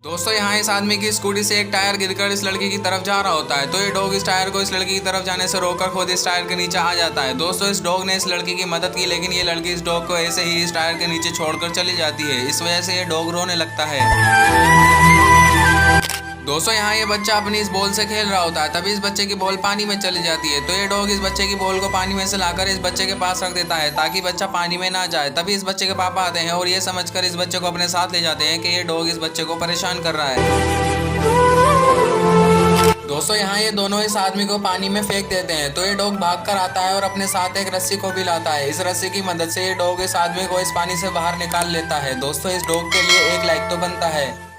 दोस्तों यहाँ इस आदमी की स्कूटी से एक टायर गिरकर इस लड़की की तरफ जा रहा होता है, तो ये डॉग इस टायर को इस लड़की की तरफ जाने से रोककर खुद इस टायर के नीचे आ जाता है। दोस्तों इस डॉग ने इस लड़की की मदद की, लेकिन ये लड़की इस डॉग को ऐसे ही इस टायर के नीचे छोड़कर चली जाती है। इस वजह से ये डॉग रोने लगता है। दोस्तों यहाँ ये बच्चा अपनी इस बॉल से खेल रहा होता है, तभी इस बच्चे की बॉल पानी में चली जाती है। तो ये डॉग इस बच्चे की बॉल को पानी में से लाकर इस बच्चे के पास रख देता है ताकि बच्चा पानी में ना जाए। तभी इस बच्चे के पापा आते हैं और ये समझकर इस बच्चे को अपने साथ ले जाते हैं कि ये डॉग इस बच्चे को परेशान कर रहा है। दोस्तों यहाँ ये दोनों इस आदमी को पानी में फेंक देते हैं, तो ये डॉग भागकर आता है और अपने साथ एक रस्सी को भी लाता है। इस रस्सी की मदद से ये डॉग इस आदमी को इस पानी से बाहर निकाल लेता है। दोस्तों इस डॉग के लिए एक लाइक तो बनता है।